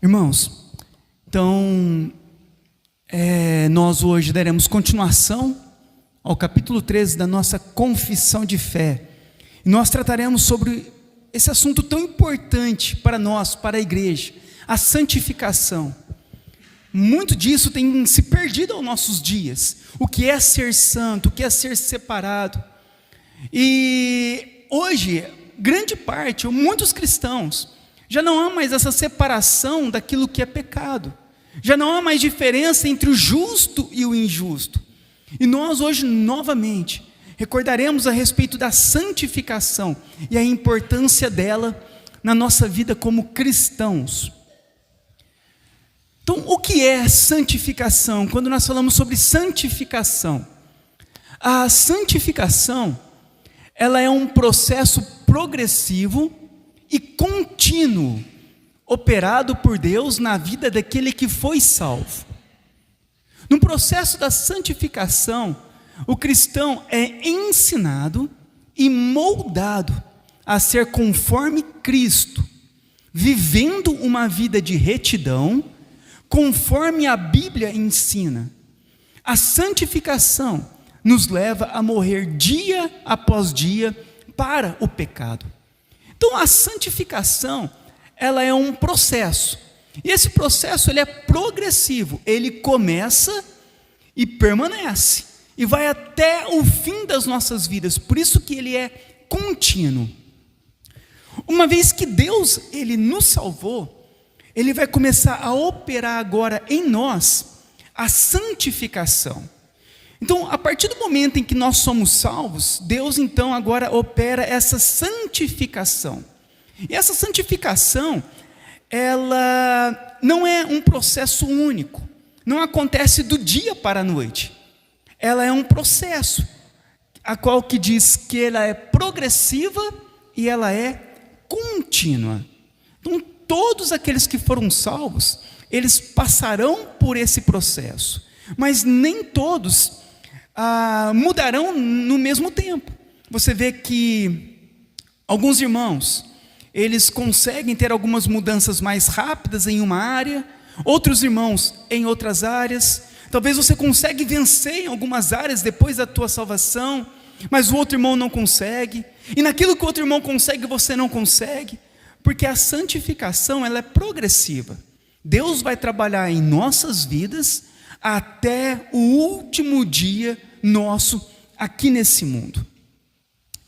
Irmãos, então, nós hoje daremos continuação ao capítulo 13 da nossa confissão de fé. E nós trataremos sobre esse assunto tão importante para nós, para a igreja, a santificação. Muito disso tem se perdido aos nossos dias. O que é ser santo, o que é ser separado. E hoje, grande parte, ou muitos cristãos, já não há mais essa separação daquilo que é pecado. Já não há mais diferença entre o justo e o injusto. E nós hoje, novamente, recordaremos a respeito da santificação e a importância dela na nossa vida como cristãos. Então, o que é santificação? Quando nós falamos sobre santificação, a santificação, ela é um processo progressivo e contínuo, operado por Deus na vida daquele que foi salvo. No processo da santificação, o cristão é ensinado e moldado a ser conforme Cristo, vivendo uma vida de retidão, conforme a Bíblia ensina. A santificação nos leva a morrer dia após dia para o pecado. Então a santificação, ela é um processo. E esse processo ele é progressivo. Ele começa e permanece. E vai até o fim das nossas vidas. Por isso que ele é contínuo. Uma vez que Deus ele nos salvou, ele vai começar a operar agora em nós a santificação. Então, a partir do momento em que nós somos salvos, Deus então agora opera essa santificação. E essa santificação, ela não é um processo único, não acontece do dia para a noite. Ela é um processo, a qual que diz que ela é progressiva e ela é contínua. Então, todos aqueles que foram salvos, eles passarão por esse processo, mas nem todos mudarão no mesmo tempo. Você vê que alguns irmãos, eles conseguem ter algumas mudanças mais rápidas em uma área, outros irmãos em outras áreas. Talvez você consiga vencer em algumas áreas depois da tua salvação, mas o outro irmão não consegue, e naquilo que o outro irmão consegue, você não consegue, porque a santificação ela é progressiva. Deus vai trabalhar em nossas vidas até o último dia nosso aqui nesse mundo.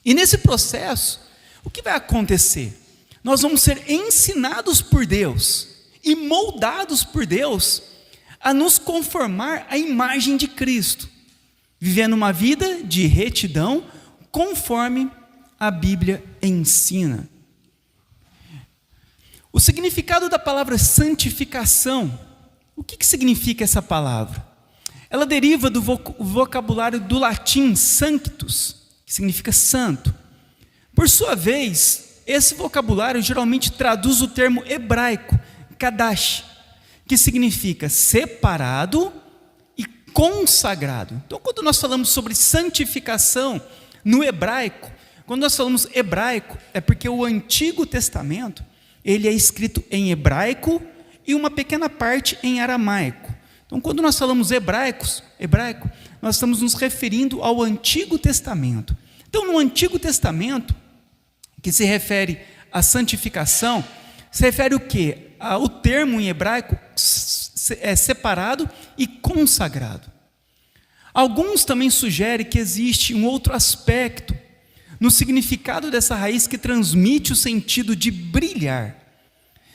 E nesse processo, o que vai acontecer? Nós vamos ser ensinados por Deus e moldados por Deus a nos conformar à imagem de Cristo, vivendo uma vida de retidão conforme a Bíblia ensina. O significado da palavra santificação, o que significa essa palavra? Ela deriva do vocabulário do latim sanctus, que significa santo. Por sua vez, esse vocabulário geralmente traduz o termo hebraico, kadash, que significa separado e consagrado. Então, quando nós falamos sobre santificação no hebraico, quando nós falamos hebraico, é porque o Antigo Testamento, ele é escrito em hebraico e uma pequena parte em aramaico. Então, quando nós falamos hebraico, nós estamos nos referindo ao Antigo Testamento. Então, no Antigo Testamento, que se refere à santificação, se refere o quê? O termo em hebraico é separado e consagrado. Alguns também sugerem que existe um outro aspecto no significado dessa raiz que transmite o sentido de brilhar.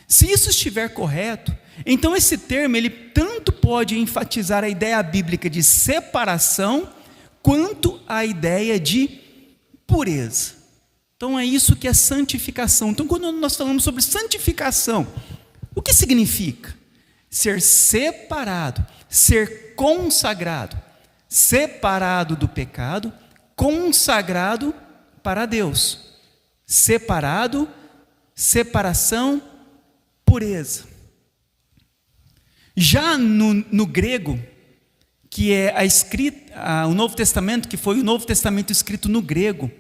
Se isso estiver correto, então esse termo ele tanto pode enfatizar a ideia bíblica de separação, quanto a ideia de pureza. Então é isso que é santificação. Então quando nós falamos sobre santificação, o que significa? Ser separado, ser consagrado, separado do pecado, consagrado para Deus. Separado, separação, pureza. Já no grego, que é o Novo Testamento, que foi o Novo Testamento escrito no grego,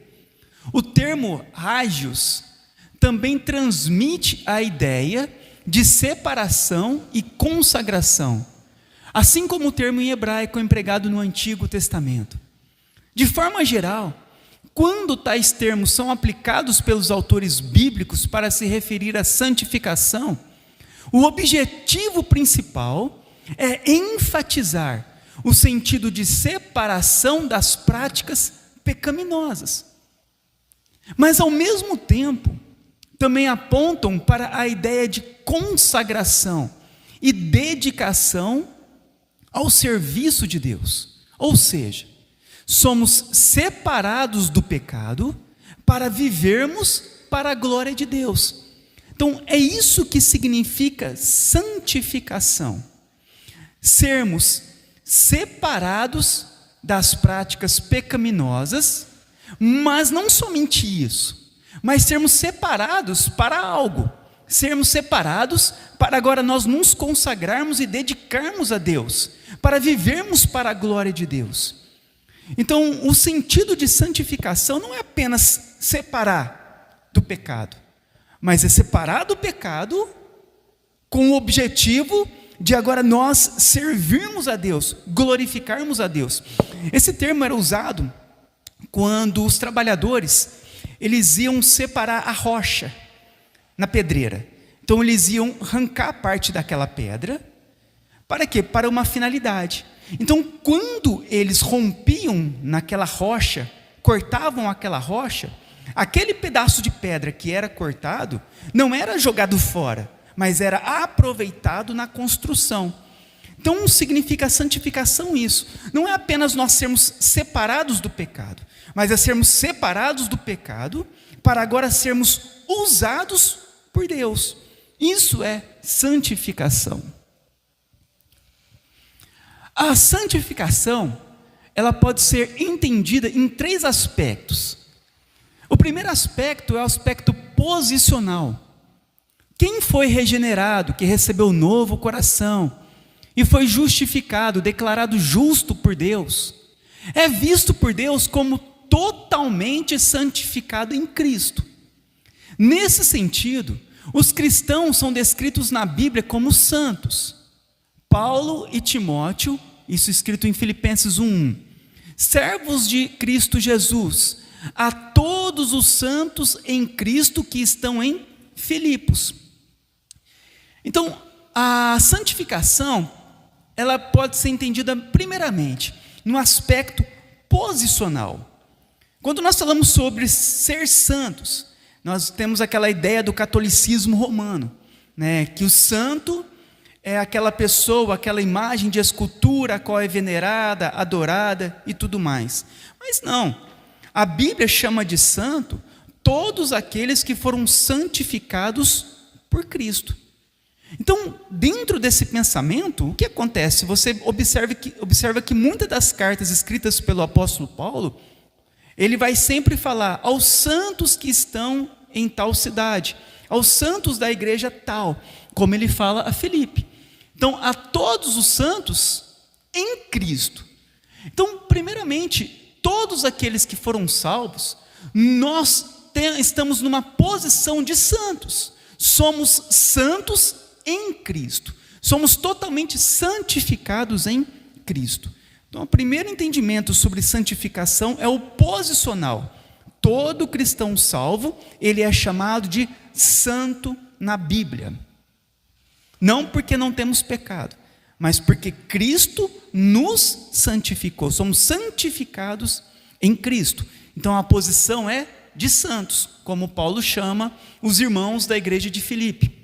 o termo hagios também transmite a ideia de separação e consagração, assim como o termo em hebraico empregado no Antigo Testamento. De forma geral, quando tais termos são aplicados pelos autores bíblicos para se referir à santificação, o objetivo principal é enfatizar o sentido de separação das práticas pecaminosas. Mas, ao mesmo tempo, também apontam para a ideia de consagração e dedicação ao serviço de Deus. Ou seja, somos separados do pecado para vivermos para a glória de Deus. Então, é isso que significa santificação. Sermos separados das práticas pecaminosas, mas não somente isso, mas sermos separados para algo. Sermos separados para agora nós nos consagrarmos e dedicarmos a Deus, para vivermos para a glória de Deus. Então, o sentido de santificação não é apenas separar do pecado, mas é separar do pecado com o objetivo de agora nós servirmos a Deus, glorificarmos a Deus. Esse termo era usado quando os trabalhadores, eles iam separar a rocha na pedreira. Então eles iam arrancar parte daquela pedra, para quê? Para uma finalidade. Então, quando eles rompiam naquela rocha, cortavam aquela rocha, aquele pedaço de pedra que era cortado, não era jogado fora, mas era aproveitado na construção. Então, significa santificação isso. Não é apenas nós sermos separados do pecado, mas é sermos separados do pecado para agora sermos usados por Deus. Isso é santificação. A santificação, ela pode ser entendida em 3 aspectos. O primeiro aspecto é o aspecto posicional. Quem foi regenerado, que recebeu novo coração e foi justificado, declarado justo por Deus, é visto por Deus como totalmente santificado em Cristo. Nesse sentido, os cristãos são descritos na Bíblia como santos. Paulo e Timóteo, isso escrito em Filipenses 1:1, servos de Cristo Jesus, a todos os santos em Cristo que estão em Filipos. Então, a santificação, ela pode ser entendida primeiramente no aspecto posicional. Quando nós falamos sobre ser santos, nós temos aquela ideia do catolicismo romano, né, que o santo é aquela pessoa, aquela imagem de escultura a qual é venerada, adorada e tudo mais. Mas não, a Bíblia chama de santo todos aqueles que foram santificados por Cristo. Então, dentro desse pensamento, o que acontece? Você observa que muitas das cartas escritas pelo apóstolo Paulo, ele vai sempre falar aos santos que estão em tal cidade, aos santos da igreja tal, como ele fala a Filipe. Então, a todos os santos em Cristo. Então, primeiramente, todos aqueles que foram salvos, nós estamos numa posição de santos. Somos santos em Cristo. Somos totalmente santificados em Cristo. Então, o primeiro entendimento sobre santificação é o posicional. Todo cristão salvo, ele é chamado de santo na Bíblia. Não porque não temos pecado, mas porque Cristo nos santificou. Somos santificados em Cristo. Então a posição é de santos, como Paulo chama os irmãos da igreja de Filipe.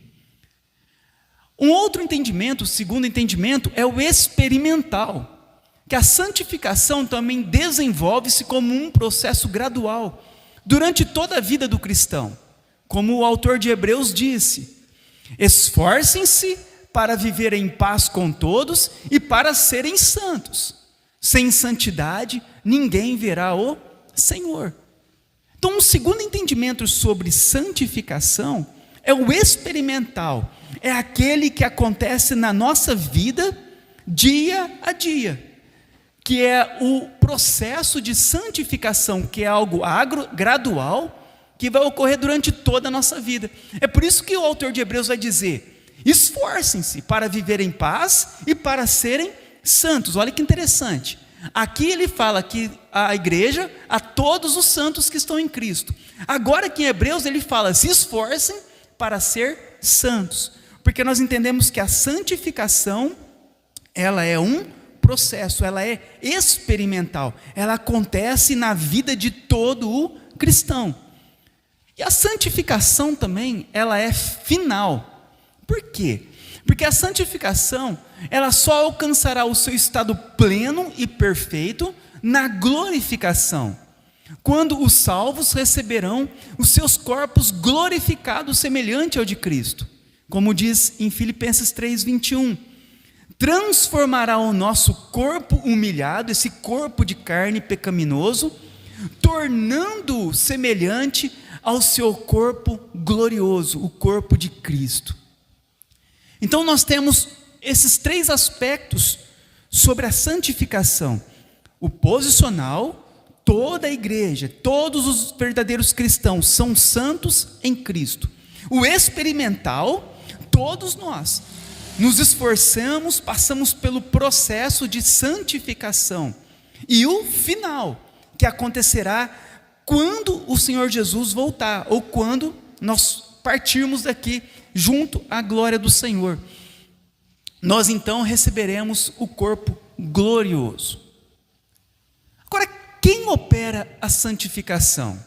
Um outro entendimento, o segundo entendimento, é o experimental, que a santificação também desenvolve-se como um processo gradual, durante toda a vida do cristão. Como o autor de Hebreus disse: esforcem-se para viver em paz com todos e para serem santos. Sem santidade, ninguém verá o Senhor. Então, um segundo entendimento sobre santificação é o experimental. É aquele que acontece na nossa vida, dia a dia. Que é o processo de santificação, que é algo gradual, que vai ocorrer durante toda a nossa vida. É por isso que o autor de Hebreus vai dizer: Esforcem-se para viver em paz e para serem santos. Olha que interessante. Aqui ele fala que a igreja, a todos os santos que estão em Cristo. Agora aqui em Hebreus ele fala, se esforcem para ser santos. Porque nós entendemos que a santificação, ela é um processo, ela é experimental. Ela acontece na vida de todo o cristão. E a santificação também, ela é final. Por quê? Porque a santificação, ela só alcançará o seu estado pleno e perfeito na glorificação, quando os salvos receberão os seus corpos glorificados semelhante ao de Cristo. Como diz em Filipenses 3:21, transformará o nosso corpo humilhado, esse corpo de carne pecaminoso, tornando-o semelhante ao seu corpo glorioso, o corpo de Cristo. Então nós temos esses três aspectos sobre a santificação: o posicional, toda a igreja, todos os verdadeiros cristãos são santos em Cristo; o experimental, todos nós nos esforçamos, passamos pelo processo de santificação; e o final, que acontecerá quando o Senhor Jesus voltar, ou quando nós partirmos daqui junto à glória do Senhor. Nós então receberemos o corpo glorioso. Agora, quem opera a santificação?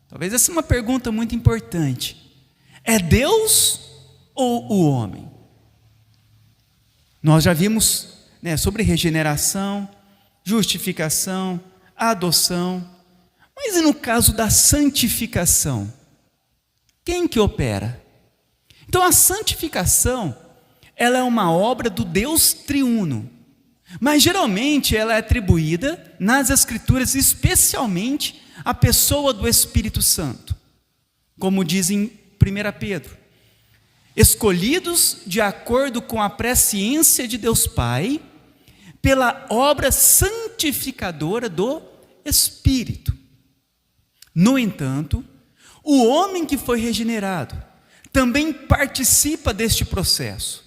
Talvez essa é uma pergunta muito importante. É Deus ou o homem? Nós já vimos, sobre regeneração, justificação, adoção. Mas e no caso da santificação? Quem que opera? Então a santificação, ela é uma obra do Deus triuno, mas geralmente ela é atribuída nas Escrituras especialmente à pessoa do Espírito Santo, como diz em 1 Pedro, escolhidos de acordo com a presciência de Deus Pai, pela obra santificadora do Espírito. No entanto, o homem que foi regenerado também participa deste processo,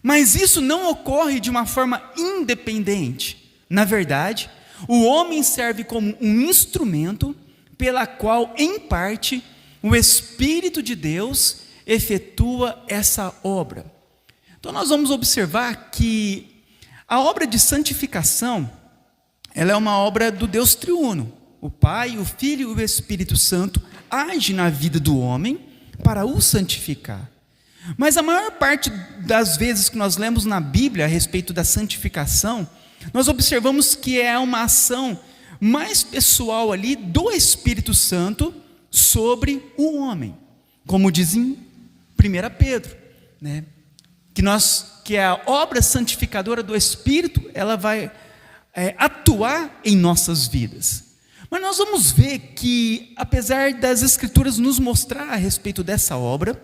mas isso não ocorre de uma forma independente. Na verdade, o homem serve como um instrumento pela qual, em parte, o Espírito de Deus efetua essa obra. Então nós vamos observar que a obra de santificação, ela é uma obra do Deus triuno. O Pai, o Filho e o Espírito Santo agem na vida do homem para o santificar. Mas a maior parte das vezes que nós lemos na Bíblia a respeito da santificação, nós observamos que é uma ação mais pessoal ali do Espírito Santo sobre o homem, como diz em 1 Pedro, que a obra santificadora do Espírito, ela vai atuar em nossas vidas. Mas nós vamos ver que, apesar das Escrituras nos mostrar a respeito dessa obra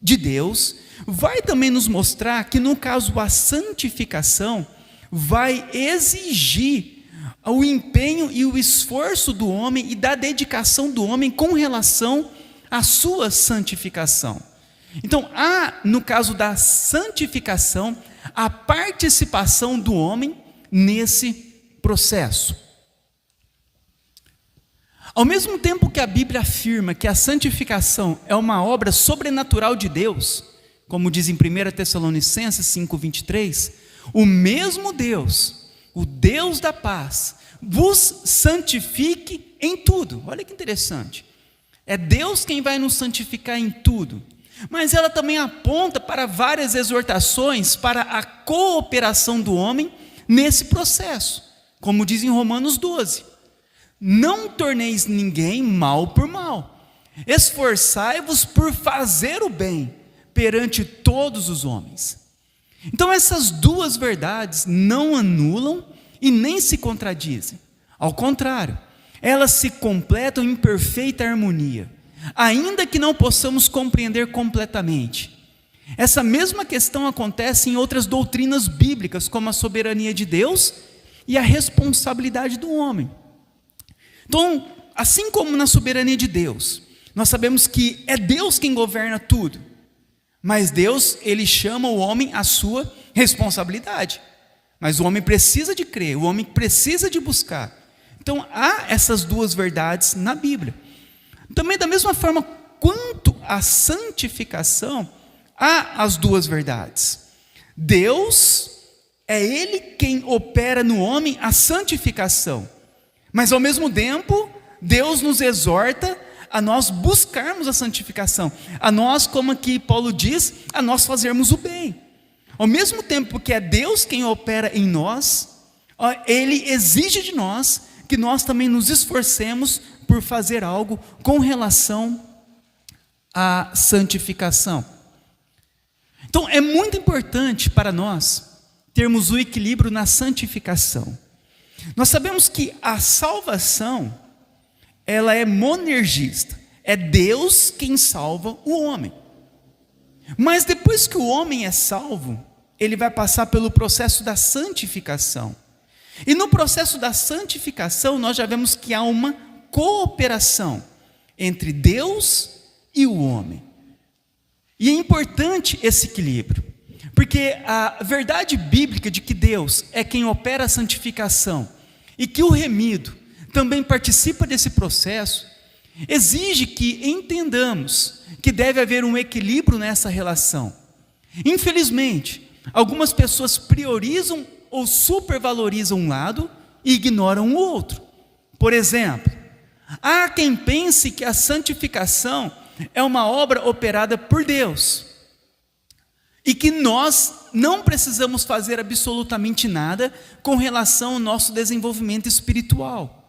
de Deus, vai também nos mostrar que, no caso, a santificação vai exigir o empenho e o esforço do homem e da dedicação do homem com relação à sua santificação. Então, há, no caso da santificação, a participação do homem nesse processo. Ao mesmo tempo que a Bíblia afirma que a santificação é uma obra sobrenatural de Deus, como diz em 1 Tessalonicenses 5:23, o mesmo Deus, o Deus da paz, vos santifique em tudo. Olha que interessante. É Deus quem vai nos santificar em tudo. Mas ela também aponta para várias exortações para a cooperação do homem nesse processo, como diz em Romanos 12. Não torneis ninguém mal por mal, esforçai-vos por fazer o bem perante todos os homens. Então essas duas verdades não anulam e nem se contradizem. Ao contrário, elas se completam em perfeita harmonia, ainda que não possamos compreender completamente. Essa mesma questão acontece em outras doutrinas bíblicas, como a soberania de Deus e a responsabilidade do homem. Então, assim como na soberania de Deus, nós sabemos que é Deus quem governa tudo, Mas Deus, ele chama o homem à sua responsabilidade. Mas o homem precisa de crer, o homem precisa de buscar. Então há essas duas verdades na Bíblia. Também da mesma forma, quanto à santificação, há as duas verdades. Deus, é Ele quem opera no homem a santificação. Mas ao mesmo tempo, Deus nos exorta a nós buscarmos a santificação. A nós, como aqui Paulo diz, a nós fazermos o bem. Ao mesmo tempo que é Deus quem opera em nós, Ele exige de nós que nós também nos esforcemos por fazer algo com relação à santificação. Então é muito importante para nós termos o equilíbrio na santificação. Nós sabemos que a salvação, ela é monergista, é Deus quem salva o homem. Mas depois que o homem é salvo, ele vai passar pelo processo da santificação. E no processo da santificação, nós já vemos que há uma cooperação entre Deus e o homem. E é importante esse equilíbrio, porque a verdade bíblica de que Deus é quem opera a santificação e que o remido também participa desse processo, exige que entendamos que deve haver um equilíbrio nessa relação. Infelizmente, algumas pessoas priorizam ou supervalorizam um lado e ignoram o outro. Por exemplo, há quem pense que a santificação é uma obra operada por Deus e que nós não precisamos fazer absolutamente nada com relação ao nosso desenvolvimento espiritual.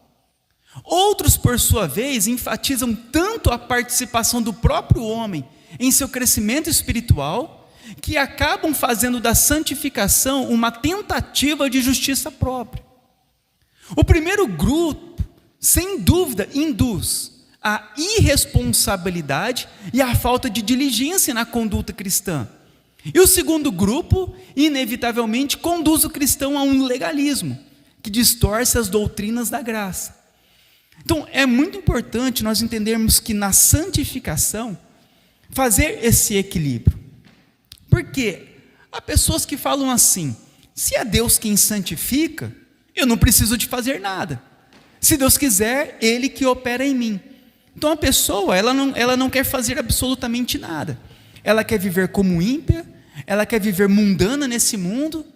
Outros, por sua vez, enfatizam tanto a participação do próprio homem em seu crescimento espiritual, que acabam fazendo da santificação uma tentativa de justiça própria. O primeiro grupo, sem dúvida, induz a irresponsabilidade e a falta de diligência na conduta cristã. E o segundo grupo, inevitavelmente, conduz o cristão a um legalismo, que distorce as doutrinas da graça. Então, é muito importante nós entendermos que na santificação, fazer esse equilíbrio. Porque há pessoas que falam assim: se é Deus quem santifica, eu não preciso de fazer nada. Se Deus quiser, Ele que opera em mim. Então a pessoa, ela não quer fazer absolutamente nada. Ela quer viver como ímpia, ela quer viver mundana nesse mundo,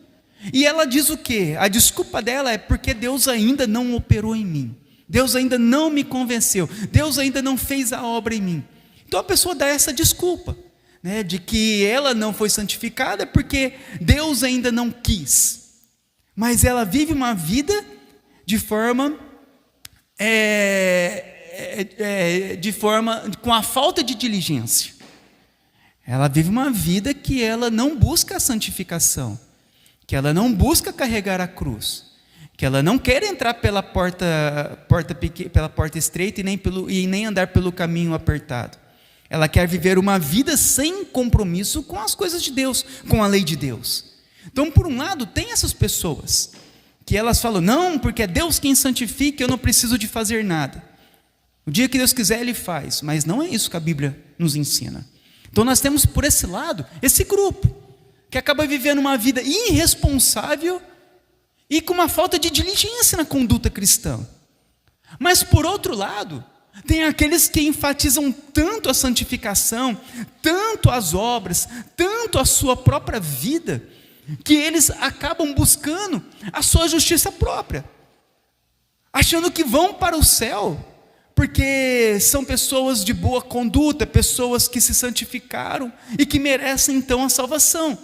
e ela diz o quê? A desculpa dela é porque Deus ainda não operou em mim. Deus ainda não me convenceu. Deus ainda não fez a obra em mim. Então a pessoa dá essa desculpa, né, de que ela não foi santificada porque Deus ainda não quis. Mas ela vive uma vida de forma com a falta de diligência. Ela vive uma vida que ela não busca a santificação, que ela não busca carregar a cruz, que ela não quer entrar pela porta estreita e nem andar pelo caminho apertado. Ela quer viver uma vida sem compromisso com as coisas de Deus, com a lei de Deus. Então, por um lado, tem essas pessoas que elas falam: não, porque é Deus quem santifica, eu não preciso de fazer nada. O dia que Deus quiser, Ele faz. Mas não é isso que a Bíblia nos ensina. Então nós temos por esse lado, esse grupo, que acaba vivendo uma vida irresponsável e com uma falta de diligência na conduta cristã. Mas por outro lado, tem aqueles que enfatizam tanto a santificação, tanto as obras, tanto a sua própria vida, que eles acabam buscando a sua justiça própria, achando que vão para o céu, porque são pessoas de boa conduta, pessoas que se santificaram e que merecem então a salvação.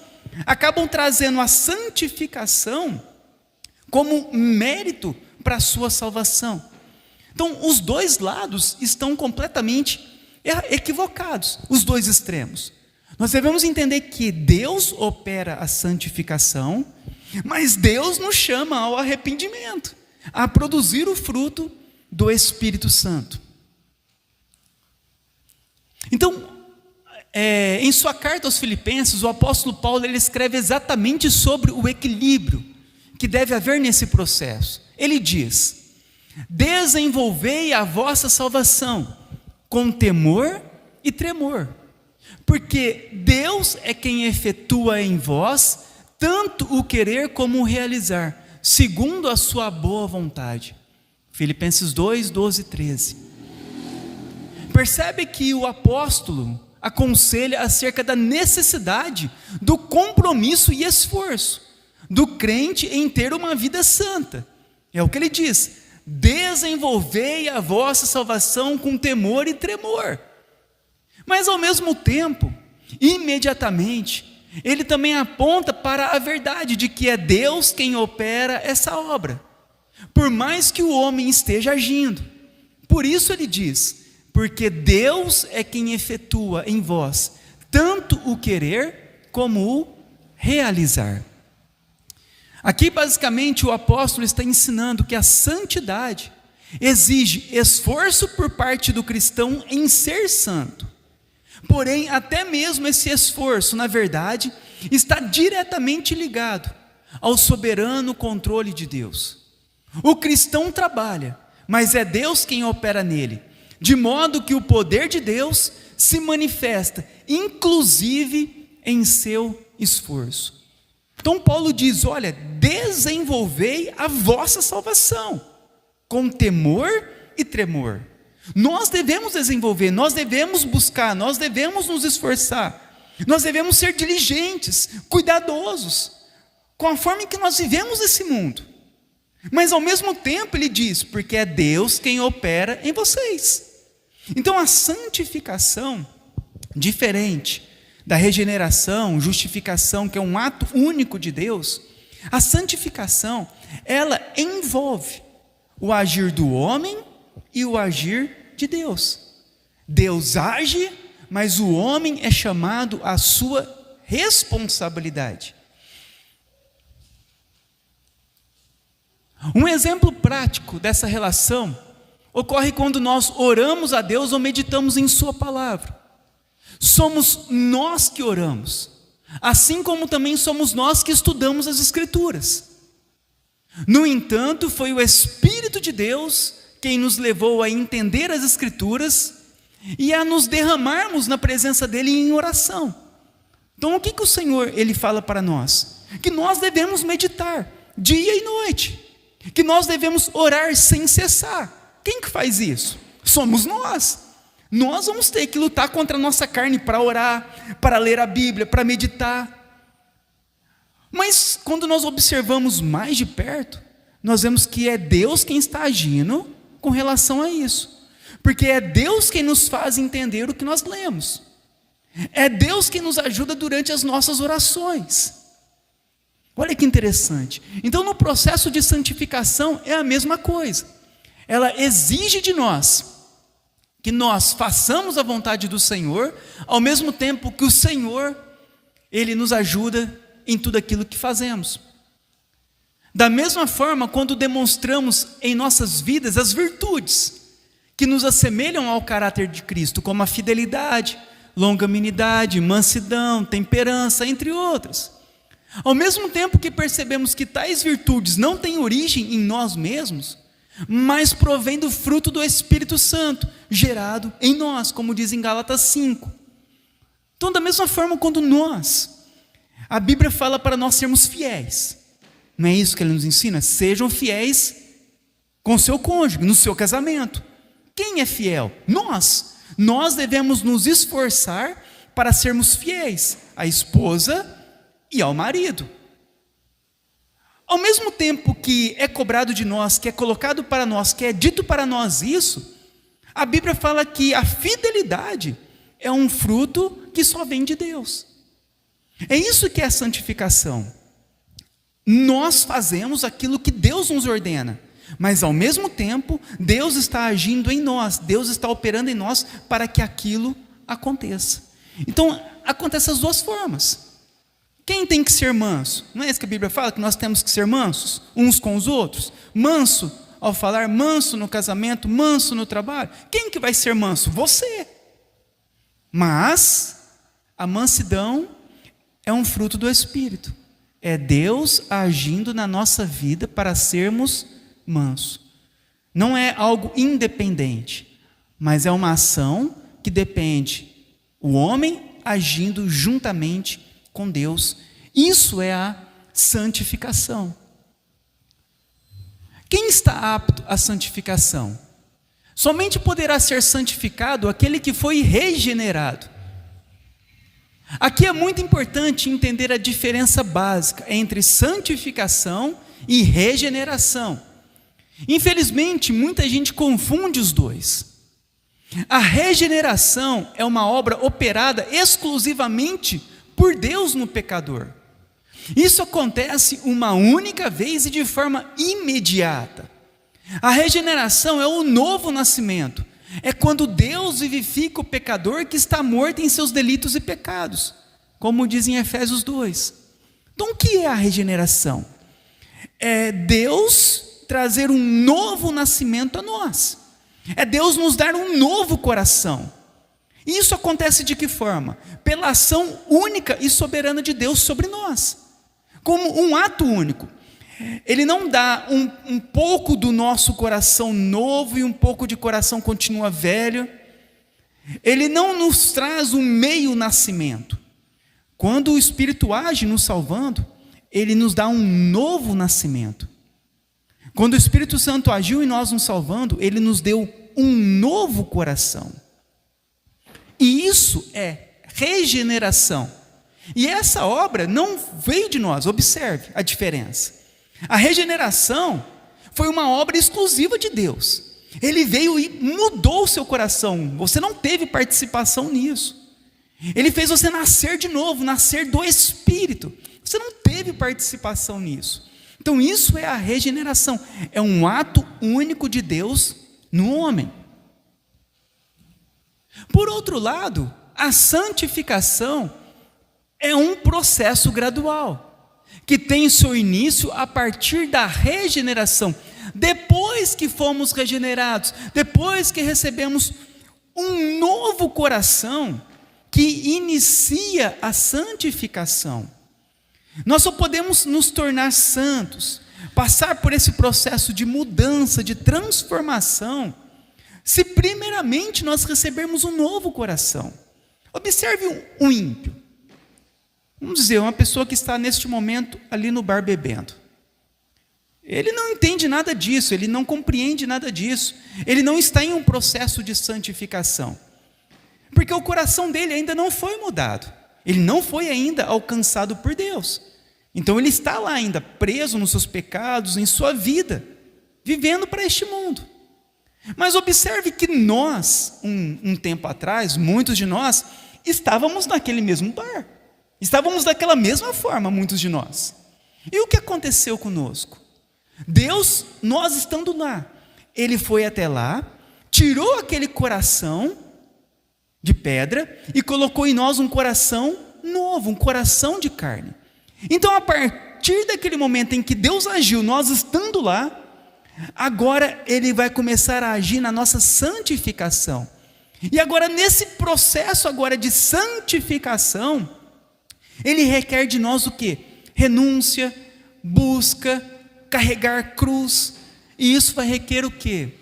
Acabam trazendo a santificação como mérito para a sua salvação. Então, os dois lados estão completamente equivocados, os dois extremos. Nós devemos entender que Deus opera a santificação, mas Deus nos chama ao arrependimento, a produzir o fruto do Espírito Santo. Então, em sua carta aos Filipenses, o apóstolo Paulo ele escreve exatamente sobre o equilíbrio que deve haver nesse processo. Ele diz: desenvolvei a vossa salvação com temor e tremor. Porque Deus é quem efetua em vós tanto o querer como o realizar, segundo a sua boa vontade. Filipenses 2, 12 e 13. Percebe que o apóstolo aconselha acerca da necessidade do compromisso e esforço do crente em ter uma vida santa. É o que ele diz: desenvolvei a vossa salvação com temor e tremor. Mas ao mesmo tempo, imediatamente, ele também aponta para a verdade de que é Deus quem opera essa obra, por mais que o homem esteja agindo. Por isso ele diz: porque Deus é quem efetua em vós tanto o querer como o realizar. Aqui basicamente o apóstolo está ensinando que a santidade exige esforço por parte do cristão em ser santo. Porém, até mesmo esse esforço, na verdade, está diretamente ligado ao soberano controle de Deus. O cristão trabalha, mas é Deus quem opera nele, de modo que o poder de Deus se manifesta, inclusive em seu esforço. Então Paulo diz: olha, desenvolvei a vossa salvação com temor e tremor. Nós devemos desenvolver, nós devemos buscar, nós devemos nos esforçar, nós devemos ser diligentes, cuidadosos, com a forma em que nós vivemos esse mundo. Mas ao mesmo tempo ele diz: porque é Deus quem opera em vocês. Então a santificação, diferente da regeneração, justificação, que é um ato único de Deus, a santificação, ela envolve o agir do homem e o agir de Deus. Deus age, mas o homem é chamado à sua responsabilidade. Um exemplo prático dessa relação ocorre quando nós oramos a Deus ou meditamos em sua palavra. Somos nós que oramos, assim como também somos nós que estudamos as Escrituras. No entanto, foi o Espírito de Deus quem nos levou a entender as Escrituras e a nos derramarmos na presença dele em oração. Então o que o Senhor ele fala para nós? Que nós devemos meditar dia e noite, que nós devemos orar sem cessar. Quem que faz isso? Somos nós. Nós vamos ter que lutar contra a nossa carne para orar, para ler a Bíblia, para meditar. Mas quando nós observamos mais de perto, nós vemos que é Deus quem está agindo com relação a isso. Porque é Deus quem nos faz entender o que nós lemos. É Deus quem nos ajuda durante as nossas orações. Olha que interessante. Então no processo de santificação é a mesma coisa. Ela exige de nós que nós façamos a vontade do Senhor, ao mesmo tempo que o Senhor, Ele nos ajuda em tudo aquilo que fazemos. Da mesma forma, quando demonstramos em nossas vidas as virtudes que nos assemelham ao caráter de Cristo, como a fidelidade, longanimidade, mansidão, temperança, entre outras. Ao mesmo tempo que percebemos que tais virtudes não têm origem em nós mesmos, mas provém do fruto do Espírito Santo, gerado em nós, como diz em Gálatas 5. Então, da mesma forma, quando a Bíblia fala para nós sermos fiéis, não é isso que ele nos ensina? Sejam fiéis com seu cônjuge, no seu casamento. Quem é fiel? Nós devemos nos esforçar para sermos fiéis à esposa e ao marido. Ao mesmo tempo que é cobrado de nós, que é colocado para nós, que é dito para nós isso, a Bíblia fala que a fidelidade é um fruto que só vem de Deus. É isso que é a santificação. Nós fazemos aquilo que Deus nos ordena, mas ao mesmo tempo, Deus está agindo em nós, Deus está operando em nós para que aquilo aconteça. Então, acontece as duas formas. Quem tem que ser manso? Não é isso que a Bíblia fala? Que nós temos que ser mansos uns com os outros? Manso ao falar, manso no casamento, manso no trabalho. Quem que vai ser manso? Você. Mas a mansidão é um fruto do Espírito. É Deus agindo na nossa vida para sermos mansos. Não é algo independente, mas é uma ação que depende o homem agindo juntamente com Deus. Isso é a santificação. Quem está apto à santificação? Somente poderá ser santificado aquele que foi regenerado. Aqui é muito importante entender a diferença básica entre santificação e regeneração. Infelizmente, muita gente confunde os dois. A regeneração é uma obra operada exclusivamente por Deus no pecador. Isso acontece uma única vez e de forma imediata. A regeneração é o novo nascimento. É quando Deus vivifica o pecador que está morto em seus delitos e pecados, como diz em Efésios 2. Então, o que é a regeneração? É Deus trazer um novo nascimento a nós. É Deus nos dar um novo coração. E isso acontece de que forma? Pela ação única e soberana de Deus sobre nós. Como um ato único. Ele não dá um pouco do nosso coração novo e um pouco de coração continua velho. Ele não nos traz um meio nascimento. Quando o Espírito age nos salvando, ele nos dá um novo nascimento. Quando o Espírito Santo agiu em nós nos salvando, ele nos deu um novo coração. E isso é regeneração. E essa obra não veio de nós, observe a diferença. A regeneração foi uma obra exclusiva de Deus. Ele veio e mudou o seu coração. Você não teve participação nisso. Ele fez você nascer de novo, nascer do Espírito. Você não teve participação nisso. Então isso é a regeneração. É um ato único de Deus no homem. Por outro lado, a santificação é um processo gradual, que tem seu início a partir da regeneração. Depois que fomos regenerados, depois que recebemos um novo coração, que inicia a santificação. Nós só podemos nos tornar santos, passar por esse processo de mudança, de transformação, se primeiramente nós recebermos um novo coração. Observe um ímpio. Vamos dizer, uma pessoa que está neste momento ali no bar bebendo. Ele não entende nada disso, ele não compreende nada disso. Ele não está em um processo de santificação. Porque o coração dele ainda não foi mudado. Ele não foi ainda alcançado por Deus. Então ele está lá ainda preso nos seus pecados, em sua vida, vivendo para este mundo. Mas observe que nós, um tempo atrás, muitos de nós, estávamos naquele mesmo bar. Estávamos daquela mesma forma, muitos de nós. E o que aconteceu conosco? Deus, nós estando lá, Ele foi até lá, tirou aquele coração de pedra e colocou em nós um coração novo, um coração de carne. Então, a partir daquele momento em que Deus agiu, nós estando lá, agora Ele vai começar a agir na nossa santificação. E agora, nesse processo agora de santificação, Ele requer de nós o quê? Renúncia, busca, carregar cruz. E isso vai requer o quê?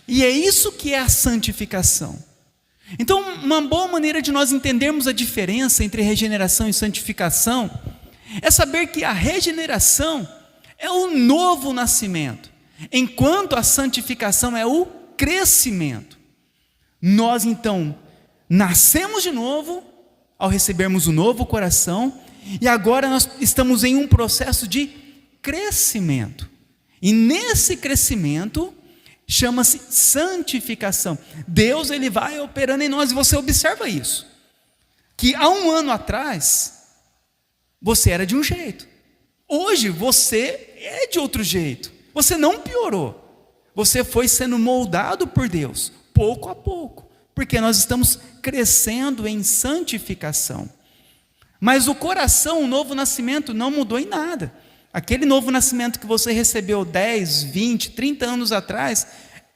E é isso que é a santificação. Então, uma boa maneira de nós entendermos a diferença entre regeneração e santificação é saber que a regeneração é o novo nascimento, enquanto a santificação é o crescimento. Nós, então, nascemos de novo ao recebermos o novo coração, e agora nós estamos em um processo de crescimento. E nesse crescimento chama-se santificação. Deus, Ele vai operando em nós, e você observa isso, que há um ano atrás você era de um jeito, hoje você é de outro jeito. Você não piorou, você foi sendo moldado por Deus, pouco a pouco, porque nós estamos crescendo em santificação. Mas o coração, o novo nascimento, não mudou em nada. Aquele novo nascimento que você recebeu 10, 20, 30 anos atrás,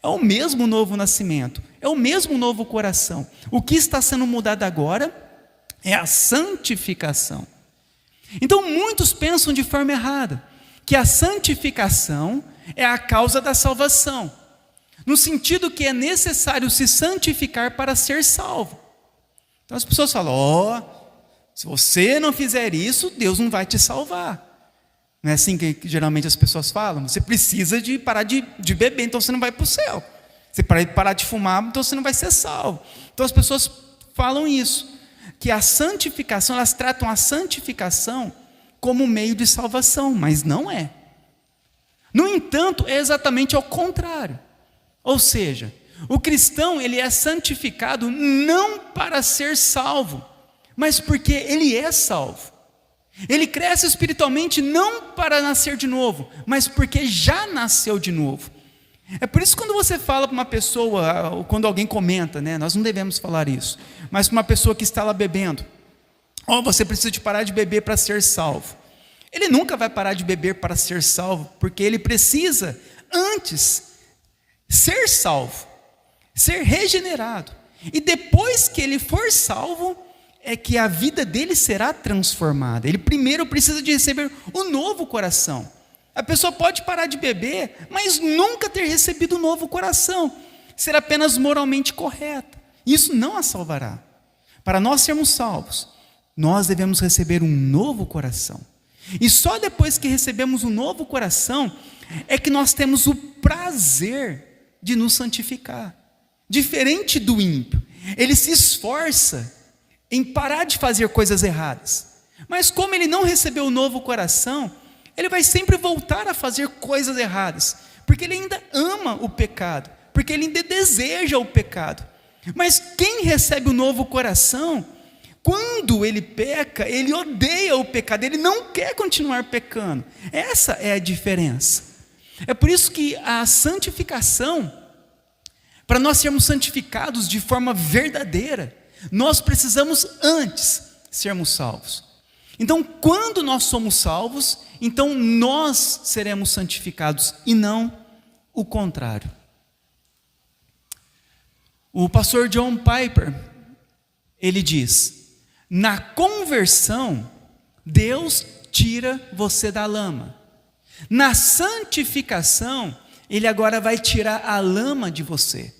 é o mesmo novo nascimento, é o mesmo novo coração. O que está sendo mudado agora é a santificação. Então muitos pensam de forma errada, que a santificação é a causa da salvação, no sentido que é necessário se santificar para ser salvo. Então as pessoas falam, se você não fizer isso, Deus não vai te salvar. Não é assim que geralmente as pessoas falam? Você precisa de parar de beber, então você não vai para o céu. Você parar de fumar, então você não vai ser salvo. Então as pessoas falam isso, que a santificação, elas tratam a santificação como meio de salvação, mas não é. No entanto, é exatamente ao contrário. Ou seja, o cristão, ele é santificado não para ser salvo, mas porque ele é salvo. Ele cresce espiritualmente não para nascer de novo, mas porque já nasceu de novo. É por isso que quando você fala para uma pessoa, ou quando alguém comenta, nós não devemos falar isso, mas para uma pessoa que está lá bebendo, você precisa de parar de beber para ser salvo. Ele nunca vai parar de beber para ser salvo, porque ele precisa antes ser salvo, ser regenerado, e depois que ele for salvo, é que a vida dele será transformada. Ele primeiro precisa de receber o novo coração. A pessoa pode parar de beber, mas nunca ter recebido um novo coração, ser apenas moralmente correta. Isso não a salvará. Para nós sermos salvos, nós devemos receber um novo coração. E só depois que recebemos um novo coração, é que nós temos o prazer de nos santificar. Diferente do ímpio, ele se esforça em parar de fazer coisas erradas. Mas como ele não recebeu o novo coração, ele vai sempre voltar a fazer coisas erradas, porque ele ainda ama o pecado, porque ele ainda deseja o pecado. Mas quem recebe o novo coração, quando ele peca, ele odeia o pecado, ele não quer continuar pecando. Essa é a diferença. É por isso que a santificação, para nós sermos santificados de forma verdadeira, nós precisamos antes sermos salvos. Então, quando nós somos salvos, então nós seremos santificados e não o contrário. O pastor John Piper, ele diz: na conversão, Deus tira você da lama. Na santificação, Ele agora vai tirar a lama de você.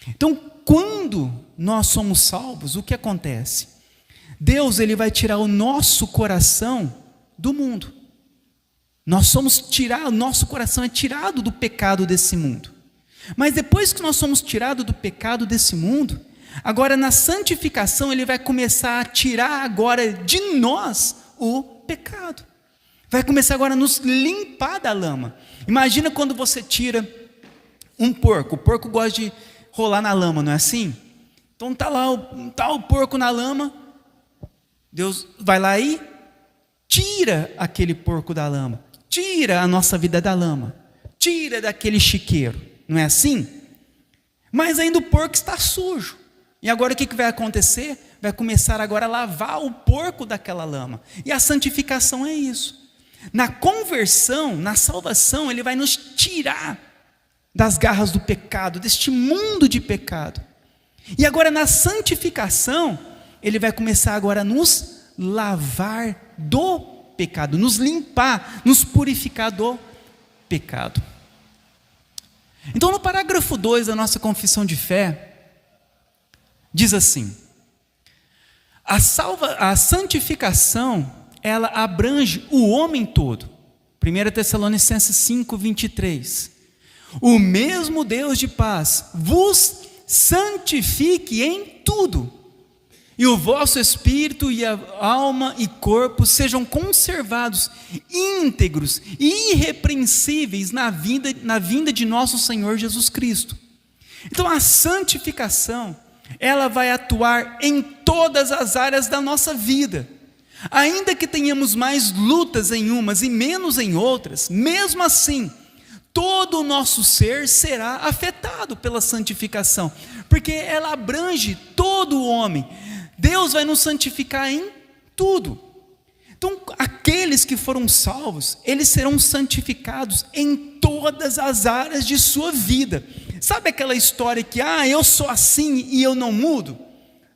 Então, quando nós somos salvos, o que acontece? Deus, ele vai tirar o nosso coração do mundo. O nosso coração é tirado do pecado desse mundo. Mas depois que nós somos tirados do pecado desse mundo, agora na santificação ele vai começar a tirar agora de nós o pecado. Vai começar agora a nos limpar da lama. Imagina quando você tira um porco. O porco gosta de rolar na lama, não é assim? Então tá o porco na lama. Deus vai lá e tira aquele porco da lama. Tira a nossa vida da lama. Tira daquele chiqueiro. Não é assim? Mas ainda o porco está sujo. E agora o que vai acontecer? Vai começar agora a lavar o porco daquela lama. E a santificação é isso. Na conversão, na salvação, ele vai nos tirar das garras do pecado, deste mundo de pecado. E agora na santificação, ele vai começar agora a nos lavar do pecado, nos limpar, nos purificar do pecado. Então no parágrafo 2 da nossa confissão de fé, diz assim: a santificação, ela abrange o homem todo. 1 Tessalonicenses 5, 23. O mesmo Deus de paz vos santifique em tudo, e o vosso espírito e a alma e corpo sejam conservados íntegros e irrepreensíveis na vinda de nosso Senhor Jesus Cristo. Então a santificação, ela vai atuar em todas as áreas da nossa vida. Ainda que tenhamos mais lutas em umas e menos em outras, mesmo assim, todo o nosso ser será afetado pela santificação, porque ela abrange todo o homem. Deus vai nos santificar em tudo. Então, aqueles que foram salvos, eles serão santificados em todas as áreas de sua vida. Sabe aquela história que, eu sou assim e eu não mudo?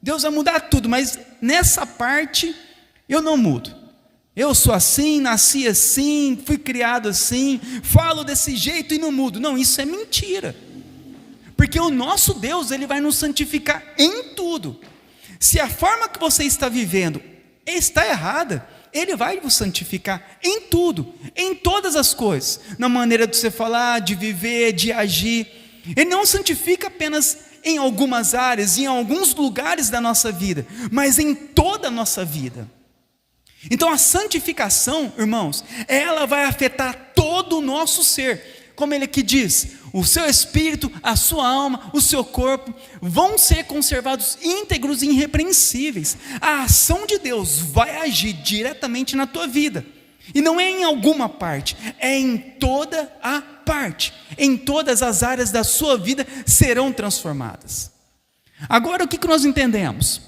Deus vai mudar tudo, mas nessa parte eu não mudo. Eu sou assim, nasci assim, fui criado assim, falo desse jeito e não mudo. Não, isso é mentira. Porque o nosso Deus, ele vai nos santificar em tudo. Se a forma que você está vivendo está errada, Ele vai vos santificar em tudo, em todas as coisas, na maneira de você falar, de viver, de agir. Ele não santifica apenas em algumas áreas, em alguns lugares da nossa vida, mas em toda a nossa vida. Então a santificação, irmãos, ela vai afetar todo o nosso ser, como ele aqui diz, o seu espírito, a sua alma, o seu corpo, vão ser conservados íntegros e irrepreensíveis. A ação de Deus vai agir diretamente na tua vida, e não é em alguma parte, é em toda a parte, em todas as áreas da sua vida serão transformadas. Agora o que nós entendemos?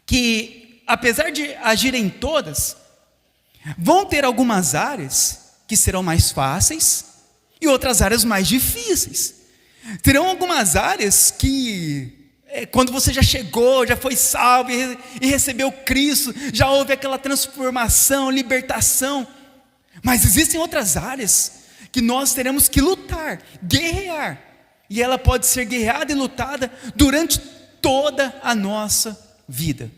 Que apesar de agir em todas, vão ter algumas áreas que serão mais fáceis e outras áreas mais difíceis. Terão algumas áreas que, quando você já chegou, já foi salvo e recebeu Cristo, já houve aquela transformação, libertação. Mas existem outras áreas que nós teremos que lutar, guerrear. E ela pode ser guerreada e lutada durante toda a nossa vida.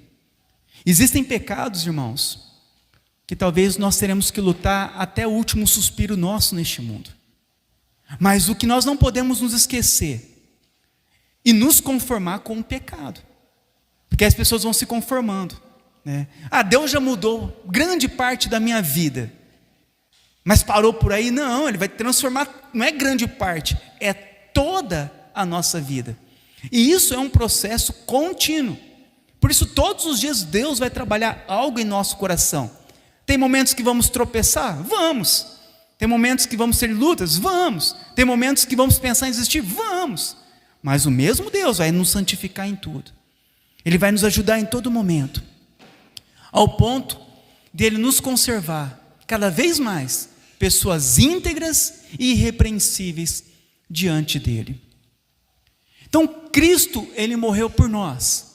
Existem pecados, irmãos, que talvez nós teremos que lutar até o último suspiro nosso neste mundo. Mas o que nós não podemos nos esquecer e nos conformar com o pecado, porque as pessoas vão se conformando, né? Deus já mudou grande parte da minha vida, mas parou por aí? Não, Ele vai transformar, não é grande parte, é toda a nossa vida, e isso é um processo contínuo. Por isso todos os dias Deus vai trabalhar algo em nosso coração. Tem momentos que vamos tropeçar? Vamos. Tem momentos que vamos ter lutas? Vamos. Tem momentos que vamos pensar em desistir? Vamos. Mas o mesmo Deus vai nos santificar em tudo. Ele vai nos ajudar em todo momento, ao ponto de Ele nos conservar cada vez mais pessoas íntegras e irrepreensíveis diante dEle. Então Cristo, Ele morreu por nós,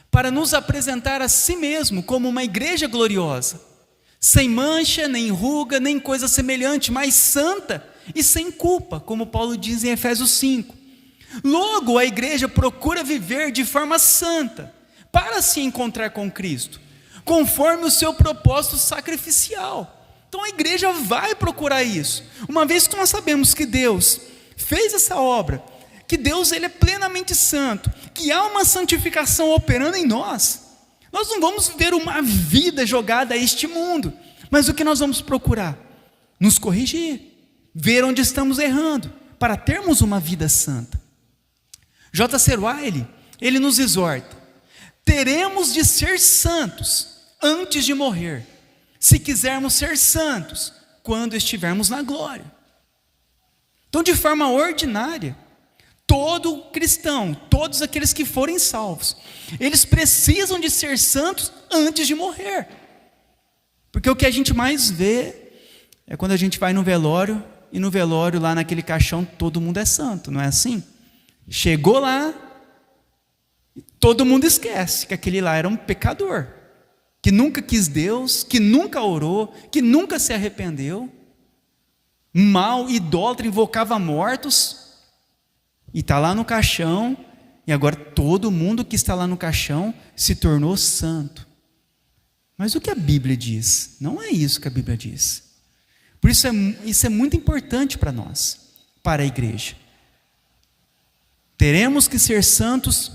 para nos apresentar a si mesmo como uma igreja gloriosa, sem mancha, nem ruga, nem coisa semelhante, mas santa e sem culpa, como Paulo diz em Efésios 5. Logo, a igreja procura viver de forma santa, para se encontrar com Cristo, conforme o seu propósito sacrificial. Então a igreja vai procurar isso, uma vez que nós sabemos que Deus fez essa obra, que Deus Ele é plenamente santo, que há uma santificação operando em nós. Nós não vamos viver uma vida jogada a este mundo, mas o que nós vamos procurar? Nos corrigir, ver onde estamos errando, para termos uma vida santa. J.C. Ryle, ele nos exorta: teremos de ser santos antes de morrer, se quisermos ser santos quando estivermos na glória. Então, de forma ordinária, todo cristão, todos aqueles que forem salvos, eles precisam de ser santos antes de morrer. Porque o que a gente mais vê é quando a gente vai no velório, e no velório lá naquele caixão todo mundo é santo, não é assim? Chegou lá, todo mundo esquece que aquele lá era um pecador, que nunca quis Deus, que nunca orou, que nunca se arrependeu, mau, idólatra, invocava mortos, e está lá no caixão, e agora todo mundo que está lá no caixão se tornou santo. Mas o que a Bíblia diz? Não é isso que a Bíblia diz. Por isso isso é muito importante para nós, para a igreja. Teremos que ser santos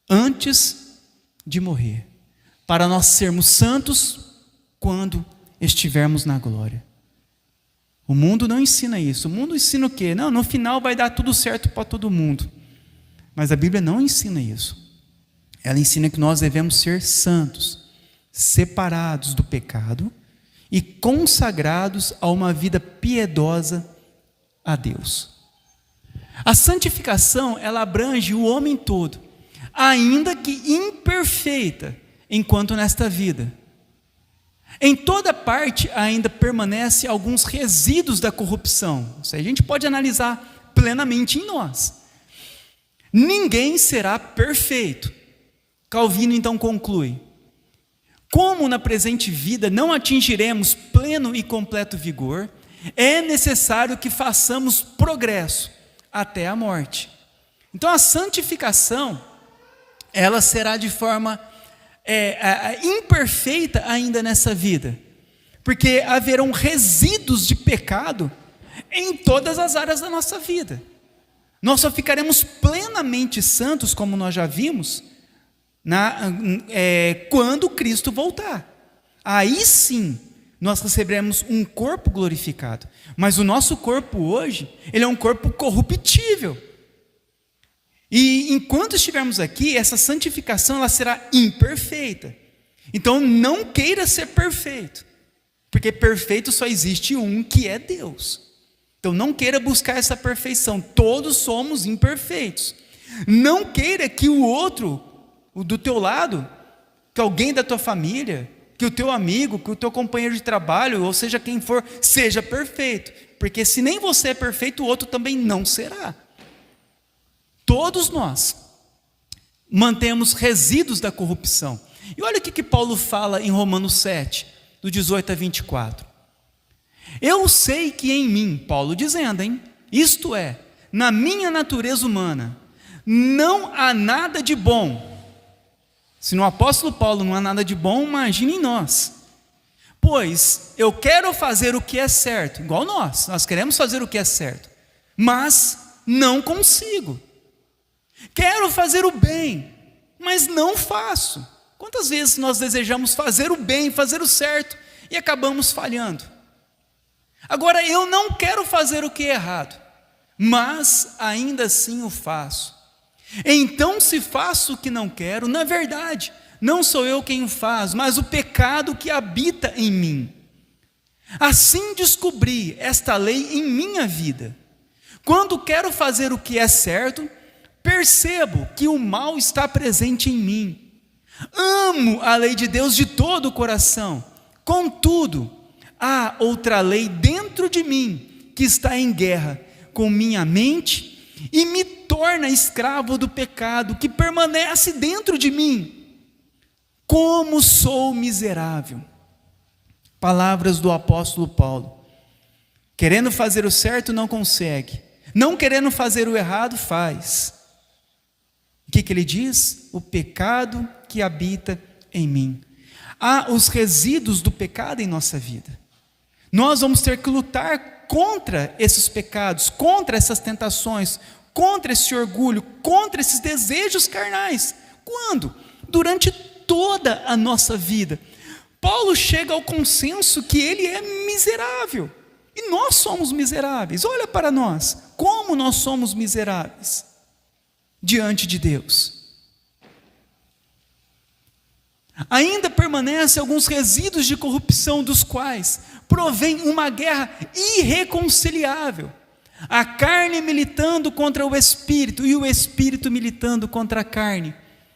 antes de morrer, para nós sermos santos quando estivermos na glória. O mundo não ensina isso. O mundo ensina o quê? Não, no final vai dar tudo certo para todo mundo. Mas a Bíblia não ensina isso. Ela ensina que nós devemos ser santos, separados do pecado e consagrados a uma vida piedosa a Deus. A santificação, ela abrange o homem todo, ainda que imperfeita, enquanto nesta vida. Em toda parte ainda permanece alguns resíduos da corrupção. Isso a gente pode analisar plenamente em nós. Ninguém será perfeito. Calvino então conclui: como na presente vida não atingiremos pleno e completo vigor, é necessário que façamos progresso até a morte. Então a santificação, ela será de forma imperfeita ainda nessa vida, porque haverão resíduos de pecado em todas as áreas da nossa vida. Nós só ficaremos plenamente santos, como nós já vimos, quando Cristo voltar. Aí sim, nós receberemos um corpo glorificado. Mas o nosso corpo hoje, ele é um corpo corruptível. E enquanto estivermos aqui, essa santificação ela será imperfeita. Então não queira ser perfeito, porque perfeito só existe um, que é Deus. Então não queira buscar essa perfeição, todos somos imperfeitos. Não queira que o outro, o do teu lado, que alguém da tua família, que o teu amigo, que o teu companheiro de trabalho, ou seja quem for, seja perfeito, porque se nem você é perfeito, o outro também não será. Todos nós mantemos resíduos da corrupção. E olha o que Paulo fala em Romanos 7, do 18 a 24. Eu sei que em mim, Paulo dizendo, isto é, na minha natureza humana, não há nada de bom. Se no apóstolo Paulo não há nada de bom, imagine em nós. Pois eu quero fazer o que é certo, igual nós queremos fazer o que é certo, mas não consigo. Quero fazer o bem, mas não faço. Quantas vezes nós desejamos fazer o bem, fazer o certo, e acabamos falhando? Agora, eu não quero fazer o que é errado, mas ainda assim o faço. Então, se faço o que não quero, na verdade, não sou eu quem o faz, mas o pecado que habita em mim. Assim descobri esta lei em minha vida. Quando quero fazer o que é certo, percebo que o mal está presente em mim. Amo a lei de Deus de todo o coração. Contudo, há outra lei dentro de mim que está em guerra com minha mente e me torna escravo do pecado que permanece dentro de mim. Como sou miserável. Palavras do apóstolo Paulo. Querendo fazer o certo, não consegue. Não querendo fazer o errado, faz. O que ele diz? O pecado que habita em mim. Há os resíduos do pecado em nossa vida. Nós vamos ter que lutar contra esses pecados, contra essas tentações, contra esse orgulho, contra esses desejos carnais. Quando? Durante toda a nossa vida. Paulo chega ao consenso que ele é miserável. E nós somos miseráveis. Olha para nós, como nós somos miseráveis diante de Deus. Ainda permanecem alguns resíduos de corrupção, dos quais provém uma guerra irreconciliável. A carne militando contra o espírito e o espírito militando contra a carne.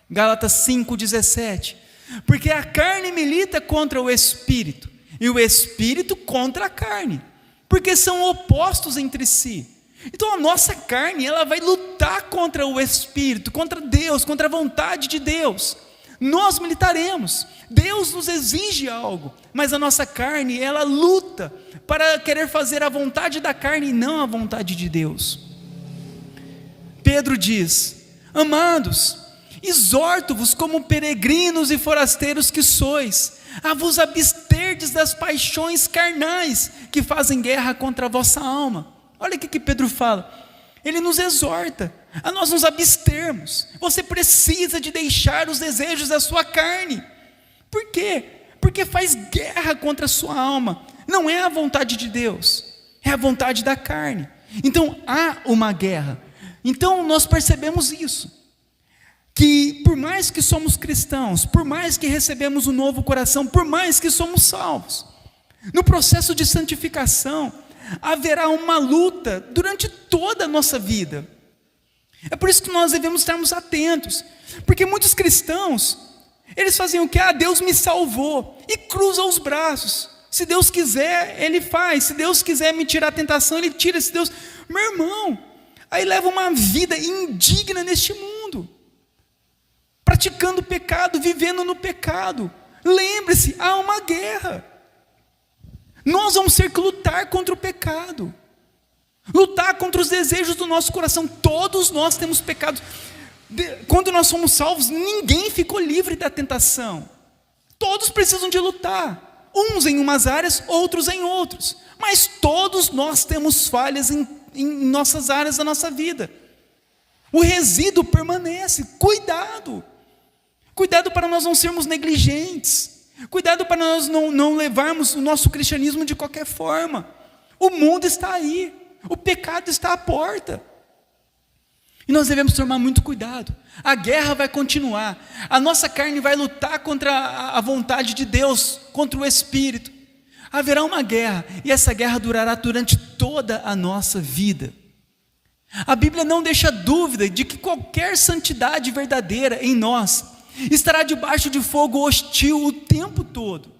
Gálatas 5:17. Porque a carne milita contra o espírito e o espírito contra a carne, porque são opostos entre si. Então a nossa carne, ela vai lutar contra o espírito, contra Deus, contra a vontade de Deus. Nós militaremos. Deus nos exige algo, mas a nossa carne, ela luta para querer fazer a vontade da carne e não a vontade de Deus. Pedro diz: amados, exorto-vos como peregrinos e forasteiros que sois, a vos absterdes das paixões carnais que fazem guerra contra a vossa alma. Olha o que Pedro fala. Ele nos exorta a nós nos abstermos. Você precisa de deixar os desejos da sua carne. Por quê? Porque faz guerra contra a sua alma. Não é a vontade de Deus, é a vontade da carne. Então há uma guerra. Então nós percebemos isso, que por mais que somos cristãos, por mais que recebemos um novo coração, por mais que somos salvos, no processo de santificação haverá uma luta durante toda a nossa vida. É por isso que nós devemos estarmos atentos, porque muitos cristãos, eles fazem o que? Deus me salvou, e cruzam os braços. Se Deus quiser, Ele faz. Se Deus quiser me tirar a tentação, Ele tira. Se Deus... Meu irmão, aí leva uma vida indigna neste mundo, praticando pecado, vivendo no pecado. Lembre-se, há uma guerra. Nós vamos ter que lutar contra o pecado, lutar contra os desejos do nosso coração. Todos nós temos pecados. Quando nós somos salvos, ninguém ficou livre da tentação. Todos precisam de lutar, uns em umas áreas, outros em outros, mas todos nós temos falhas em nossas áreas da nossa vida. O resíduo permanece. Cuidado para nós não sermos negligentes, cuidado para nós não levarmos o nosso cristianismo de qualquer forma. O mundo está aí, o pecado está à porta, e nós devemos tomar muito cuidado. A guerra vai continuar, a nossa carne vai lutar contra a vontade de Deus, contra o Espírito. Haverá uma guerra, e essa guerra durará durante toda a nossa vida. A Bíblia não deixa dúvida de que qualquer santidade verdadeira em nós estará debaixo de fogo hostil o tempo todo,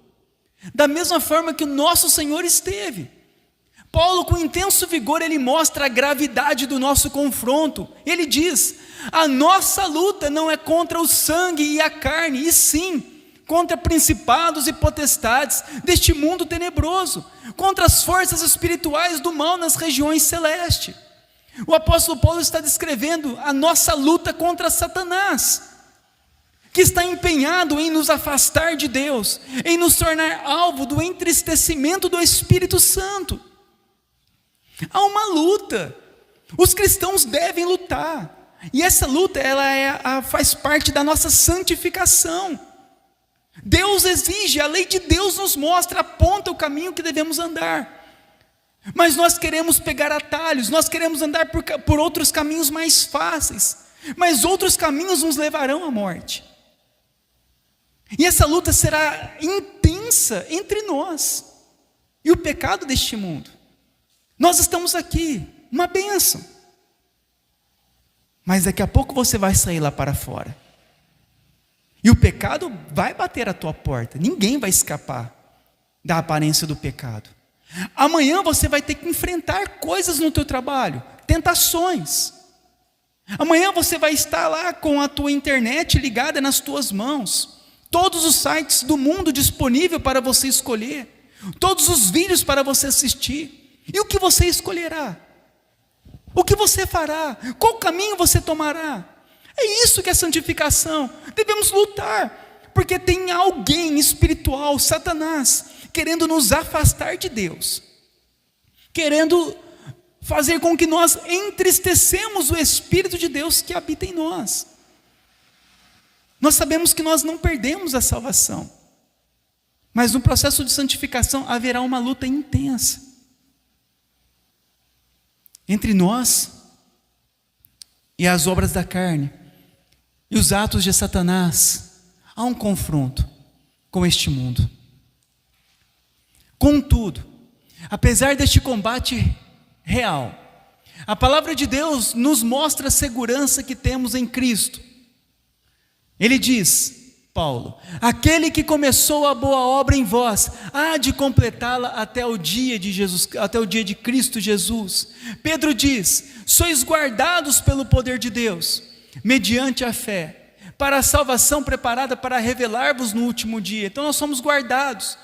da mesma forma que o nosso Senhor esteve. Paulo, com intenso vigor, ele mostra a gravidade do nosso confronto. Ele diz: a nossa luta não é contra o sangue e a carne, e sim contra principados e potestades deste mundo tenebroso, contra as forças espirituais do mal nas regiões celestes. O apóstolo Paulo está descrevendo a nossa luta contra Satanás, que está empenhado em nos afastar de Deus, em nos tornar alvo do entristecimento do Espírito Santo. Há uma luta, os cristãos devem lutar, e essa luta faz parte da nossa santificação. Deus exige, a lei de Deus nos mostra, aponta o caminho que devemos andar, mas nós queremos pegar atalhos, nós queremos andar por outros caminhos mais fáceis, mas outros caminhos nos levarão à morte, e essa luta será intensa entre nós e o pecado deste mundo. Nós estamos aqui, uma bênção, mas daqui a pouco você vai sair lá para fora, e o pecado vai bater à tua porta. Ninguém vai escapar da aparência do pecado. Amanhã você vai ter que enfrentar coisas no teu trabalho, tentações. Amanhã você vai estar lá com a tua internet ligada nas tuas mãos, todos os sites do mundo disponível para você escolher, todos os vídeos para você assistir. E o que você escolherá? O que você fará? Qual caminho você tomará? É isso que é santificação. Devemos lutar, porque tem alguém espiritual, Satanás, querendo nos afastar de Deus, querendo fazer com que nós entristecemos o Espírito de Deus que habita em nós. Nós sabemos que nós não perdemos a salvação, mas no processo de santificação haverá uma luta intensa entre nós e as obras da carne e os atos de Satanás. Há um confronto com este mundo. Contudo, apesar deste combate real, a palavra de Deus nos mostra a segurança que temos em Cristo. Ele diz, Paulo: aquele que começou a boa obra em vós, há de completá-la até o dia de Cristo Jesus. Pedro diz: sois guardados pelo poder de Deus, mediante a fé, para a salvação preparada para revelar-vos no último dia. Então nós somos guardados.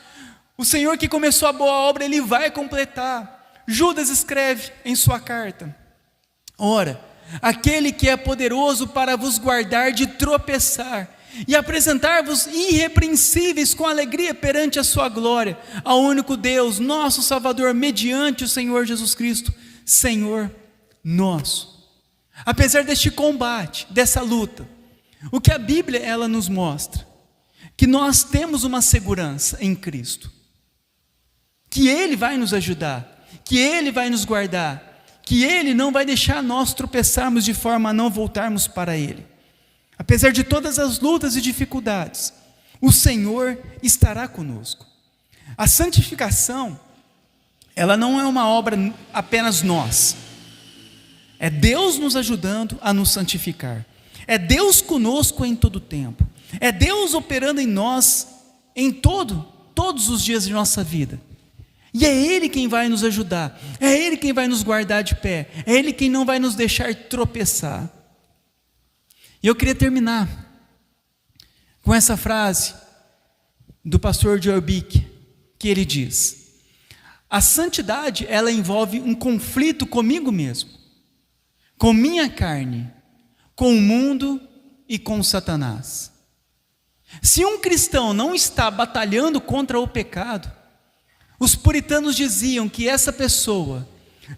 O Senhor que começou a boa obra, Ele vai completar. Judas escreve em sua carta: ora, aquele que é poderoso para vos guardar de tropeçar e apresentar-vos irrepreensíveis com alegria perante a sua glória, ao único Deus, nosso Salvador, mediante o Senhor Jesus Cristo, Senhor nosso. Apesar deste combate, dessa luta, o que a Bíblia ela nos mostra? Que nós temos uma segurança em Cristo, que Ele vai nos ajudar, que Ele vai nos guardar, que Ele não vai deixar nós tropeçarmos de forma a não voltarmos para Ele. Apesar de todas as lutas e dificuldades, o Senhor estará conosco. A santificação, ela não é uma obra apenas nós. É Deus nos ajudando a nos santificar. É Deus conosco em todo o tempo. É Deus operando em nós em todos os dias de nossa vida. E é Ele quem vai nos ajudar. É Ele quem vai nos guardar de pé. É Ele quem não vai nos deixar tropeçar. E eu queria terminar com essa frase do pastor Joel Bick, que ele diz: a santidade, ela envolve um conflito comigo mesmo, com minha carne, com o mundo e com Satanás. Se um cristão não está batalhando contra o pecado, os puritanos diziam que essa pessoa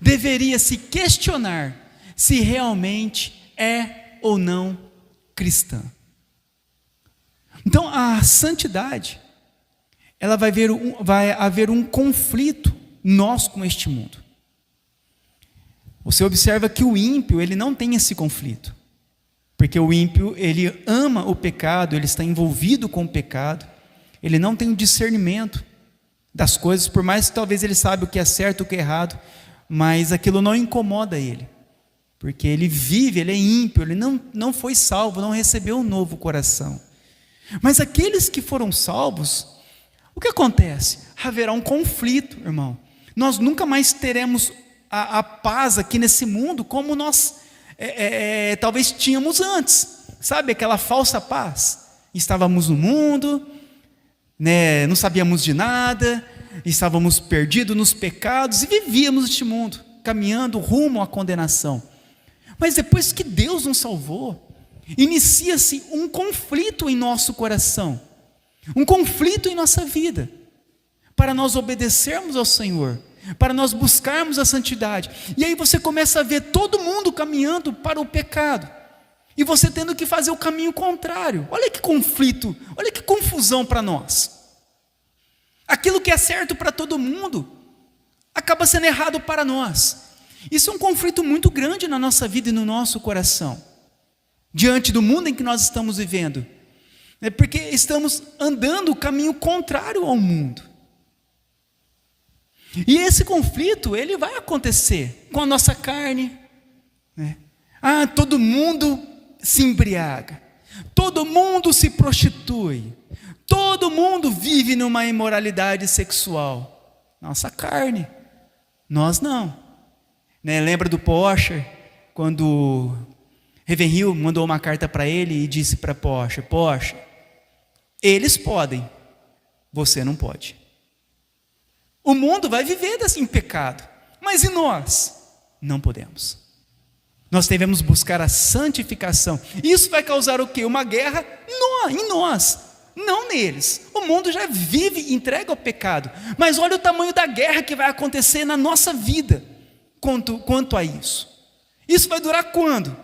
deveria se questionar se realmente é ou não cristã. Então, a santidade, ela vai haver um conflito nosso com este mundo. Você observa que o ímpio, ele não tem esse conflito, porque o ímpio, ele ama o pecado, ele está envolvido com o pecado, ele não tem o discernimento das coisas, por mais que talvez ele saiba o que é certo e o que é errado, mas aquilo não incomoda ele, porque ele vive, ele é ímpio, ele não foi salvo, não recebeu um novo coração. Mas aqueles que foram salvos, o que acontece? Haverá um conflito, irmão. Nós nunca mais teremos a paz aqui nesse mundo como nós talvez tínhamos antes. Sabe aquela falsa paz? Estávamos no mundo, né, não sabíamos de nada, estávamos perdidos nos pecados e vivíamos neste mundo, caminhando rumo à condenação. Mas depois que Deus nos salvou, inicia-se um conflito em nosso coração, um conflito em nossa vida, para nós obedecermos ao Senhor, para nós buscarmos a santidade. E aí você começa a ver todo mundo caminhando para o pecado, e você tendo que fazer o caminho contrário. Olha que conflito, olha que confusão para nós. Aquilo que é certo para todo mundo, acaba sendo errado para nós. Isso é um conflito muito grande na nossa vida e no nosso coração, diante do mundo em que nós estamos vivendo, porque estamos andando o caminho contrário ao mundo. E esse conflito, ele vai acontecer com a nossa carne, né? Todo mundo se embriaga, todo mundo se prostitui, todo mundo vive numa imoralidade sexual. Nossa carne, nós não, né? Lembra do Porcher, quando Ravenhill mandou uma carta para ele e disse para Porcher: eles podem, você não pode. O mundo vai viver em pecado, mas e nós? Não podemos. Nós devemos buscar a santificação. Isso vai causar o quê? Uma guerra em nós, não neles. O mundo já vive e entrega ao pecado, mas olha o tamanho da guerra que vai acontecer na nossa vida quanto a isso. Isso vai durar quando?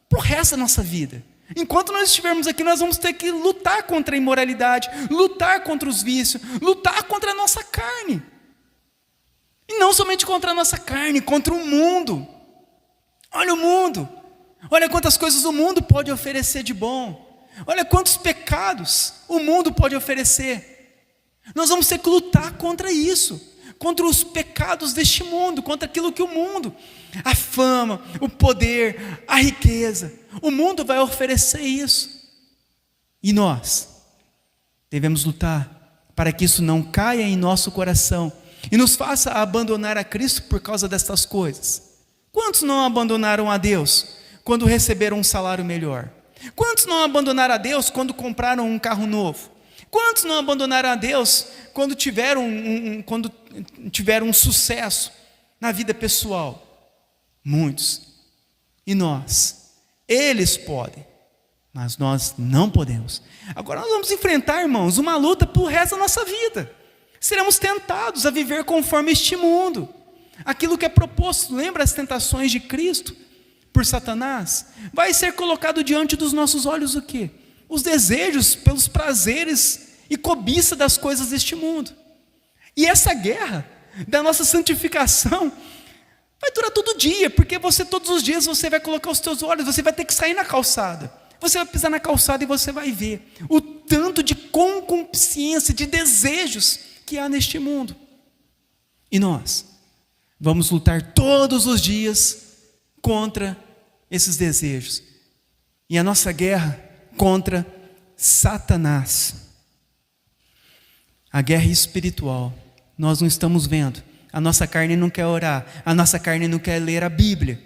Pro resto da nossa vida. Enquanto nós estivermos aqui, nós vamos ter que lutar contra a imoralidade, lutar contra os vícios, lutar contra a nossa carne. E não somente contra a nossa carne, contra o mundo. Olha o mundo, olha quantas coisas o mundo pode oferecer de bom, olha quantos pecados o mundo pode oferecer. Nós vamos ter que lutar contra isso, contra os pecados deste mundo, contra aquilo que o mundo, a fama, o poder, a riqueza, o mundo vai oferecer isso. E nós devemos lutar para que isso não caia em nosso coração e nos faça abandonar a Cristo por causa destas coisas. Quantos não abandonaram a Deus quando receberam um salário melhor? Quantos não abandonaram a Deus quando compraram um carro novo? Quantos não abandonaram a Deus quando tiveram um sucesso na vida pessoal? Muitos. E nós? Eles podem, mas nós não podemos. Agora nós vamos enfrentar, irmãos, uma luta para o resto da nossa vida. Seremos tentados a viver conforme este mundo. Aquilo que é proposto, lembra as tentações de Cristo por Satanás? Vai ser colocado diante dos nossos olhos o quê? Os desejos pelos prazeres e cobiça das coisas deste mundo. E essa guerra da nossa santificação vai durar todo dia, porque todos os dias você vai colocar os teus olhos, você vai ter que sair na calçada. Você vai pisar na calçada e você vai ver o tanto de concupiscência, de desejos que há neste mundo. E nós vamos lutar todos os dias contra esses desejos. E a nossa guerra contra Satanás. A guerra espiritual. Nós não estamos vendo. A nossa carne não quer orar. A nossa carne não quer ler a Bíblia.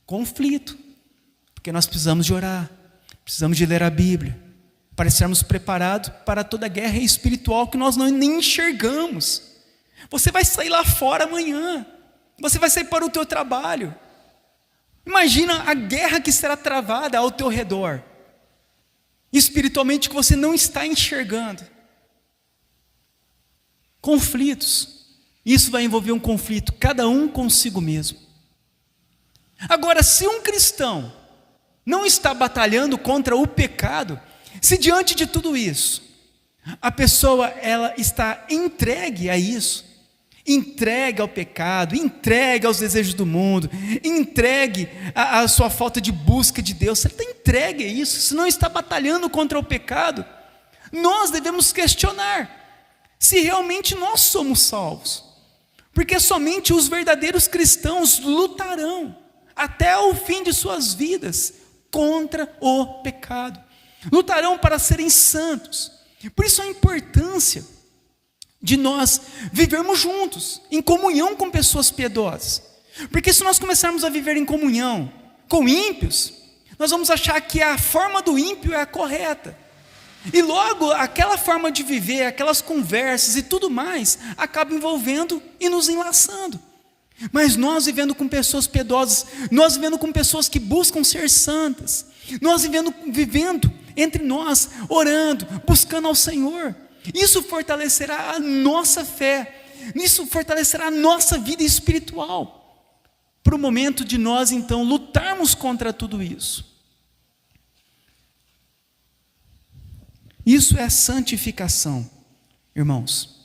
Conflito. Porque nós precisamos de orar. Precisamos de ler a Bíblia. Para estarmos preparados para toda a guerra espiritual que nós nem enxergamos. Você vai sair lá fora amanhã. Você vai sair para o teu trabalho. Imagina a guerra que será travada ao teu redor, espiritualmente, que você não está enxergando. Conflitos. Isso vai envolver um conflito, cada um consigo mesmo. Agora, se um cristão não está batalhando contra o pecado, se diante de tudo isso, a pessoa ela está entregue a isso, entregue ao pecado, entregue aos desejos do mundo, entregue à sua falta de busca de Deus, se ele está entregue a isso, se não está batalhando contra o pecado, nós devemos questionar se realmente nós somos salvos, porque somente os verdadeiros cristãos lutarão até o fim de suas vidas contra o pecado, lutarão para serem santos. Por isso a importância de nós vivermos juntos, em comunhão com pessoas piedosas, porque se nós começarmos a viver em comunhão com ímpios, nós vamos achar que a forma do ímpio é a correta, e logo aquela forma de viver, aquelas conversas e tudo mais, acaba envolvendo e nos enlaçando. Mas nós vivendo com pessoas piedosas, nós vivendo com pessoas que buscam ser santas, nós vivendo entre nós, orando, buscando ao Senhor, isso fortalecerá a nossa fé, isso fortalecerá a nossa vida espiritual, para o momento de nós então lutarmos contra tudo isso. Isso é santificação, irmãos.